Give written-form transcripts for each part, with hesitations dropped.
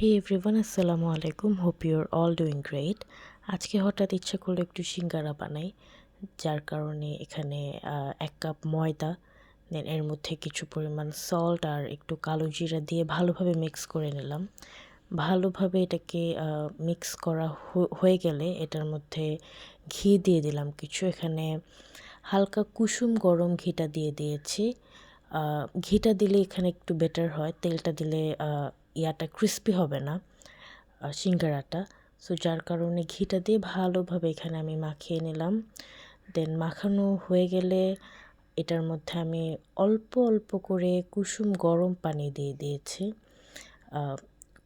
হে everyone, আসসালামু আলাইকুম। Hope you are all doing great. আজকে হঠাৎ ইচ্ছা করলো একটু সিঙ্গারা বানাই, যার কারণে এখানে 1 কাপ ময়দা, দেন এর মধ্যে কিছু পরিমাণ সল্ট আর একটু কালো জিরা দিয়ে ভালোভাবে মিক্স করে নিলাম। ভালোভাবে এটাকে মিক্স করা হয়ে গেলে এটার মধ্যে ঘি দিয়ে দিলাম কিছু। এখানে হালকা কুসুম গরম ঘিটা দিয়ে দিয়েছি। ঘিটা দিলে এখানে একটু বেটার হয়, তেলটা দিলে ইয়াটা ক্রিস্পি হবে না, সিঙ্গারাটা। সো যার কারণে ঘিটা দিয়ে ভালোভাবে এখানে আমি মাখিয়ে নিলাম। দেন মাখানো হয়ে গেলে এটার মধ্যে আমি অল্প অল্প করে কুসুম গরম পানি দিয়ে দিয়েছি।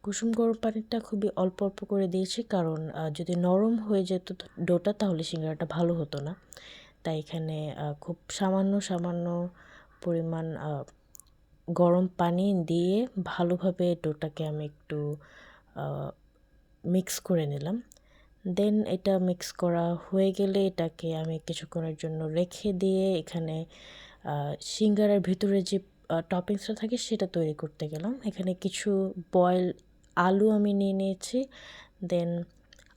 কুসুম গরম পানিটা খুবই অল্প অল্প করে দিয়েছি, কারণ যদি নরম হয়ে যেত ডোটা তাহলে সিঙ্গারাটা ভালো হতো না। তাই এখানে খুব সামান্য সামান্য পরিমাণ গরম পানি দিয়ে ভালোভাবে ডোটাকে আমি একটু মিক্স করে নিলাম। দেন এটা মিক্স করা হয়ে গেলে এটাকে আমি কিছুক্ষণের জন্য রেখে দিয়ে এখানে সিঙ্গারার ভিতরে যে টপিংসটা থাকে সেটা তৈরি করতে গেলাম। এখানে কিছু বয়েল আলু আমি নিয়ে নিয়েছি। দেন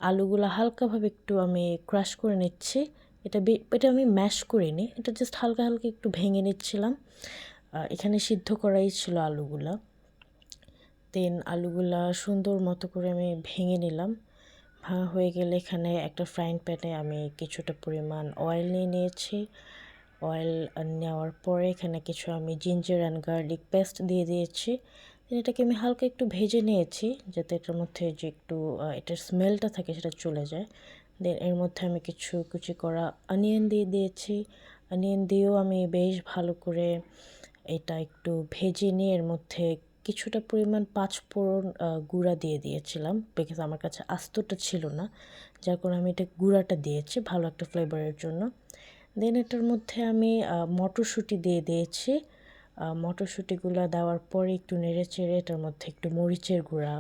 আলুগুলো হালকাভাবে একটু আমি ক্রাশ করে নিচ্ছি। এটা আমি ম্যাশ করিনি, এটা জাস্ট হালকা হালকা একটু ভেঙে নিচ্ছিলাম। এখানে সিদ্ধ করাই ছিল আলুগুলা। দেন আলুগুলা সুন্দর মতো করে আমি ভেঙে নিলাম। ভাঙা হয়ে গেলে এখানে একটা ফ্রাইং প্যানে আমি কিছুটা পরিমাণ অয়েল নিয়ে নিয়েছি। অয়েল নেওয়ার পরে এখানে কিছু আমি জিঞ্জার অ্যান্ড গার্লিক পেস্ট দিয়ে দিয়েছি। এটাকে আমি হালকা একটু ভেজে নিয়েছি, যাতে এটার মধ্যে যে একটু এটার স্মেলটা থাকে সেটা চলে যায়। দেন এর মধ্যে আমি কিছু কুচি করা অনিয়ন দিয়ে দিয়েছি। অনিয়ন দিয়েও আমি বেশ ভালো করে এটা একটু ভেজে নিয়ে এর মধ্যে কিছুটা পরিমাণ পাঁচফোড়ন গুঁড়া দিয়ে দিয়েছিলাম, বিকজ আমার কাছে আস্তটা ছিল না, যার কারণে আমি এটা গুঁড়াটা দিয়েছি ভালো একটা ফ্লেভারের জন্য। দেন এটার মধ্যে আমি মটরশুঁটি দিয়ে দিয়েছি। মটরশুঁটিগুলো দেওয়ার পরে একটু নেড়ে চেড়ে এটার মধ্যে একটু মরিচের গুঁড়া,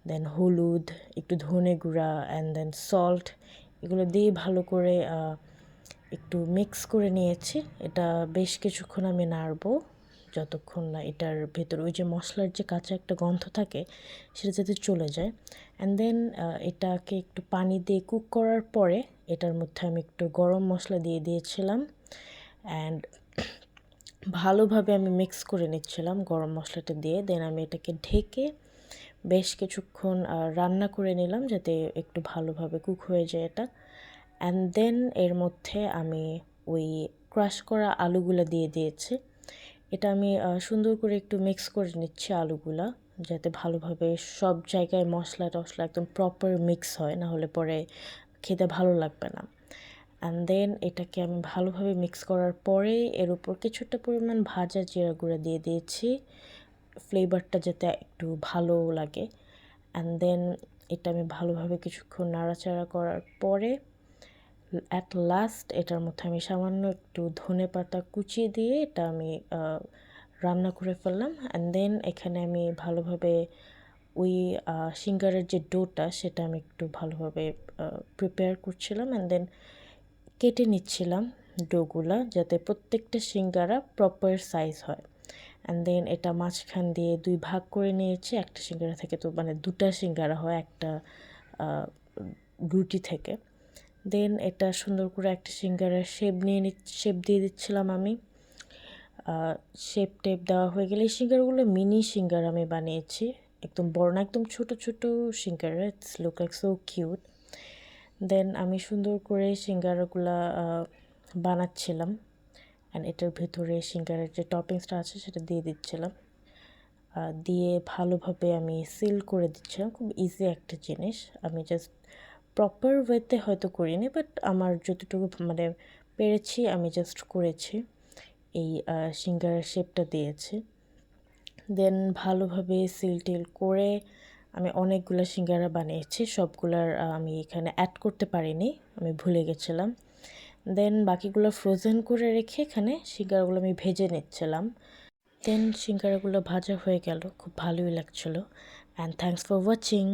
দেন হলুদ, একটু ধনে গুঁড়া অ্যান্ড দেন সল্ট, এগুলো দিয়ে ভালো করে একটু মিক্স করে নিয়েছি। এটা বেশ কিছুক্ষণ আমি নাড়বো, যতক্ষণ না এটার ভেতর ওই যে মশলার যে কাঁচা একটা গন্ধ থাকে সেটা যাতে চলে যায়। অ্যান্ড দেন এটাকে একটু পানি দিয়ে কুক করার পরে এটার মধ্যে আমি একটু গরম মশলা দিয়ে দিয়েছিলাম। অ্যান্ড ভালোভাবে আমি মিক্স করে নিচ্ছিলাম গরম মশলাটা দিয়ে। দেন আমি এটাকে ঢেকে বেশ কিছুক্ষণ রান্না করে নিলাম, যাতে একটু ভালোভাবে কুক হয়ে যায় এটা। অ্যান্ড দেন এর মধ্যে আমি ওই ক্রাশ করা আলুগুলো দিয়ে দিয়েছি। এটা আমি সুন্দর করে একটু মিক্স করে নিচ্ছি আলুগুলা, যাতে ভালোভাবে সব জায়গায় মশলা টশলা একদম প্রপার মিক্স হয়, না হলে পরে খেতে ভালো লাগবে না। অ্যান্ড দেন এটাকে আমি ভালোভাবে মিক্স করার পরে এর উপর কিছুটা পরিমাণ ভাজা জিরা গুঁড়া দিয়ে দিয়েছি, ফ্লেভারটা যাতে একটু ভালো লাগে। অ্যান্ড দেন এটা আমি ভালোভাবে কিছুক্ষণ নাড়াচাড়া করার পরে অ্যাট লাস্ট এটার মধ্যে আমি সামান্য একটু ধনেপাতা কুচিয়ে দিয়ে এটা আমি রান্না করে ফেললাম। অ্যান্ড দেন এখানে আমি ভালোভাবে ওই সিঙ্গারের যে ডোটা সেটা আমি একটু ভালোভাবে প্রিপেয়ার করছিলাম। অ্যান্ড দেন কেটে নিচ্ছিলাম ডোগুলা, যাতে প্রত্যেকটা সিঙ্গারা প্রপার সাইজ হয়। অ্যান্ড দেন এটা মাঝখান দিয়ে 2 ভাগ করে নিয়েছি। একটা সিঙ্গারা থেকে তো মানে 2টা সিঙ্গারা হয় একটা রুটি থেকে। দেন এটা সুন্দর করে একটা সিঙ্গারার শেপ দিয়ে দিচ্ছিলাম আমি। শেপ টেপ দেওয়া হয়ে গেলে এই সিঙ্গারাগুলো মিনি সিঙ্গারা আমি বানিয়েছি, একদম বড় না, একদম ছোট ছোট সিঙ্গারা। It's look like so cute. Then আমি সুন্দর করে সিঙ্গারাগুলা বানাচ্ছিলাম, অ্যান্ড এটার ভেতরে সিঙ্গারার যে টপিংসটা আছে সেটা দিয়ে দিচ্ছিলাম। দিয়ে ভালোভাবে আমি সিল করে দিচ্ছিলাম। খুব ইজি একটা জিনিস, আমি জাস্ট প্রপার ওয়েতে হয়তো করিনি, বাট আমার যতটুকু মানে পেরেছি আমি জাস্ট করেছি, এই সিঙ্গারার শেপটা দিয়েছি। দেন ভালোভাবে সিল টিল করে আমি অনেকগুলো সিঙ্গারা বানিয়েছি, সবগুলার আমি এখানে অ্যাড করতে পারিনি, আমি ভুলে গেছিলাম। দেন বাকিগুলো ফ্রোজেন করে রেখে এখানে সিঙ্গারাগুলো আমি ভেজে নিচ্ছিলাম। দেন সিঙ্গারাগুলো ভাজা হয়ে গেল, খুব ভালোই লাগছিলো। And thanks for watching.